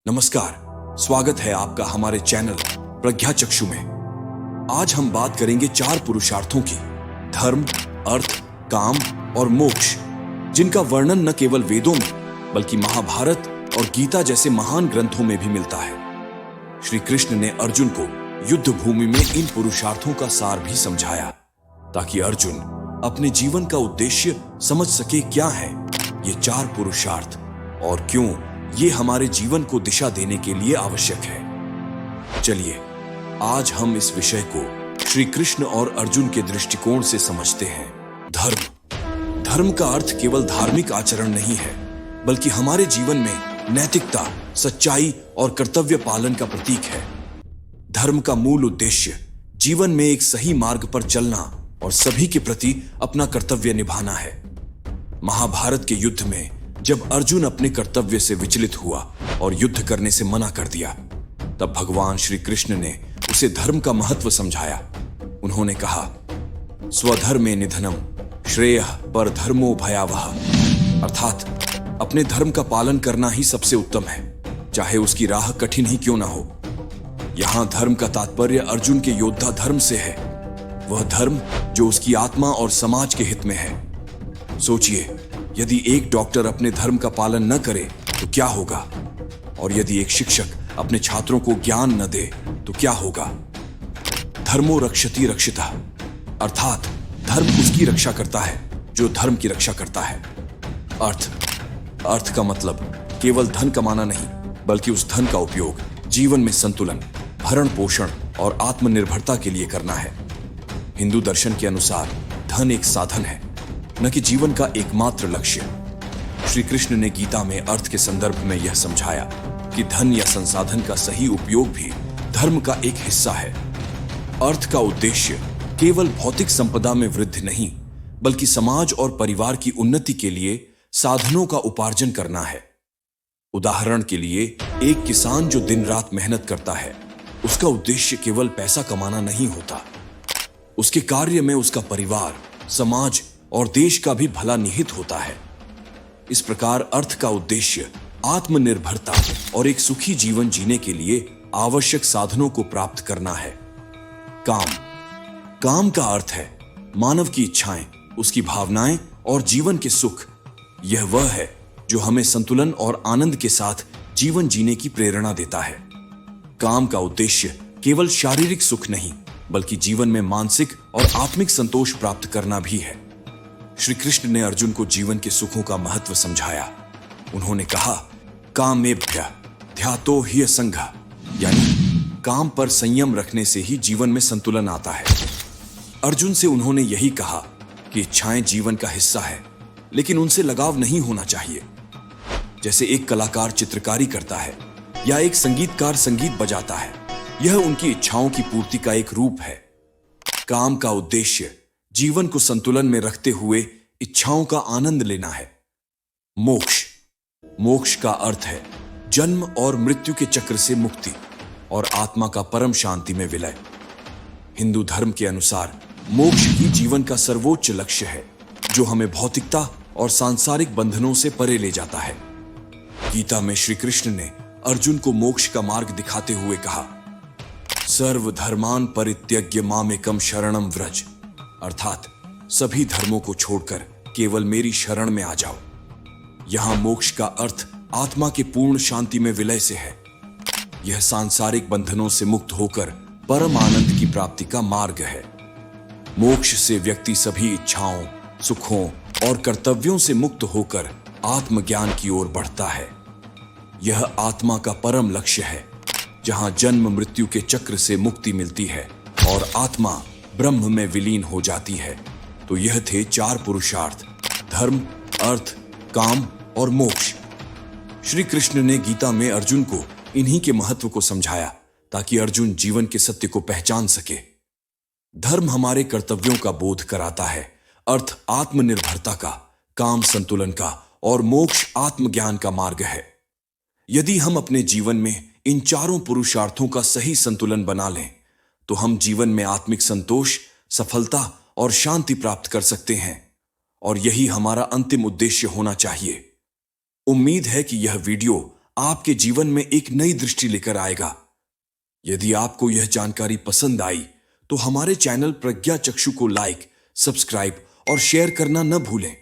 नमस्कार, स्वागत है आपका हमारे चैनल प्रज्ञा चक्षु में। आज हम बात करेंगे 4 पुरुषार्थों की, धर्म, अर्थ, काम और मोक्ष, जिनका वर्णन न केवल वेदों में बल्कि महाभारत और गीता जैसे महान ग्रंथों में भी मिलता है। श्री कृष्ण ने अर्जुन को युद्ध भूमि में इन पुरुषार्थों का सार भी समझाया, ताकि अर्जुन अपने जीवन का उद्देश्य समझ सके। क्या है ये 4 पुरुषार्थ और क्यों ये हमारे जीवन को दिशा देने के लिए आवश्यक है? चलिए आज हम इस विषय को श्री कृष्ण और अर्जुन के दृष्टिकोण से समझते हैं। धर्म का अर्थ केवल धार्मिक आचरण नहीं है, बल्कि हमारे जीवन में नैतिकता, सच्चाई और कर्तव्य पालन का प्रतीक है। धर्म का मूल उद्देश्य जीवन में एक सही मार्ग पर चलना और सभी के प्रति अपना कर्तव्य निभाना है। महाभारत के युद्ध में जब अर्जुन अपने कर्तव्य से विचलित हुआ और युद्ध करने से मना कर दिया, तब भगवान श्री कृष्ण ने उसे धर्म का महत्व समझाया। उन्होंने कहा, स्वधर्मे निधनम श्रेयः पर धर्मो भयावह, अर्थात अपने धर्म का पालन करना ही सबसे उत्तम है, चाहे उसकी राह कठिन ही क्यों ना हो। यहां धर्म का तात्पर्य अर्जुन के योद्धा धर्म से है, वह धर्म जो उसकी आत्मा और समाज के हित में है। सोचिए, यदि एक डॉक्टर अपने धर्म का पालन न करे तो क्या होगा, और यदि एक शिक्षक अपने छात्रों को ज्ञान न दे तो क्या होगा। धर्मो रक्षति रक्षितः, अर्थात धर्म उसकी रक्षा करता है जो धर्म की रक्षा करता है। अर्थ का मतलब केवल धन कमाना नहीं, बल्कि उस धन का उपयोग जीवन में संतुलन, भरण पोषण और आत्मनिर्भरता के लिए करना है। हिंदू दर्शन के अनुसार धन एक साधन है, न कि जीवन का एकमात्र लक्ष्य। श्री कृष्ण ने गीता में अर्थ के संदर्भ में यह समझाया कि धन या संसाधन का सही उपयोग भी धर्म का एक हिस्सा है। अर्थ का उद्देश्य केवल भौतिक संपदा में वृद्धि नहीं, बल्कि समाज और परिवार की उन्नति के लिए साधनों का उपार्जन करना है। उदाहरण के लिए, एक किसान जो दिन रात मेहनत करता है, उसका उद्देश्य केवल पैसा कमाना नहीं होता। उसके कार्य में उसका परिवार, समाज और देश का भी भला निहित होता है। इस प्रकार अर्थ का उद्देश्य आत्मनिर्भरता और एक सुखी जीवन जीने के लिए आवश्यक साधनों को प्राप्त करना है। काम का अर्थ है मानव की इच्छाएं, उसकी भावनाएं और जीवन के सुख। यह वह है जो हमें संतुलन और आनंद के साथ जीवन जीने की प्रेरणा देता है। काम का उद्देश्य केवल शारीरिक सुख नहीं, बल्कि जीवन में मानसिक और आत्मिक संतोष प्राप्त करना भी है। श्री कृष्ण ने अर्जुन को जीवन के सुखों का महत्व समझाया। उन्होंने कहा, कामेभ्य ध्यातो हि असंगः, यानी काम पर संयम रखने से ही जीवन में संतुलन आता है। अर्जुन से उन्होंने यही कहा कि इच्छाएं जीवन का हिस्सा है, लेकिन उनसे लगाव नहीं होना चाहिए। जैसे एक कलाकार चित्रकारी करता है या एक संगीतकार संगीत बजाता है, यह उनकी इच्छाओं की पूर्ति का एक रूप है। काम का उद्देश्य जीवन को संतुलन में रखते हुए इच्छाओं का आनंद लेना है। मोक्ष का अर्थ है जन्म और मृत्यु के चक्र से मुक्ति और आत्मा का परम शांति में विलय। हिंदू धर्म के अनुसार मोक्ष ही जीवन का सर्वोच्च लक्ष्य है, जो हमें भौतिकता और सांसारिक बंधनों से परे ले जाता है। गीता में श्री कृष्ण ने अर्जुन को मोक्ष का मार्ग दिखाते हुए कहा, सर्वधर्मान् परित्यज्य मामेकं शरणं व्रज, अर्थात सभी धर्मों को छोड़कर केवल मेरी शरण में आ जाओ। यहां मोक्ष का अर्थ आत्मा के पूर्ण शांति में विलय से है। यह सांसारिक बंधनों से मुक्त होकर परम आनंद की प्राप्ति का मार्ग है। मोक्ष से व्यक्ति सभी इच्छाओं, सुखों और कर्तव्यों से मुक्त होकर आत्मज्ञान की ओर बढ़ता है। यह आत्मा का परम लक्ष्य है, जहां जन्म मृत्यु के चक्र से मुक्ति मिलती है और आत्मा ब्रह्म में विलीन हो जाती है। तो यह थे 4 पुरुषार्थ, धर्म, अर्थ, काम और मोक्ष। श्री कृष्ण ने गीता में अर्जुन को इन्हीं के महत्व को समझाया, ताकि अर्जुन जीवन के सत्य को पहचान सके। धर्म हमारे कर्तव्यों का बोध कराता है, अर्थ आत्मनिर्भरता का, काम संतुलन का और मोक्ष आत्मज्ञान का मार्ग है। यदि हम अपने जीवन में इन 4 पुरुषार्थों का सही संतुलन बना लें, तो हम जीवन में आत्मिक संतोष, सफलता और शांति प्राप्त कर सकते हैं, और यही हमारा अंतिम उद्देश्य होना चाहिए। उम्मीद है कि यह वीडियो आपके जीवन में एक नई दृष्टि लेकर आएगा। यदि आपको यह जानकारी पसंद आई तो हमारे चैनल प्रज्ञा चक्षु को लाइक, सब्सक्राइब और शेयर करना न भूलें।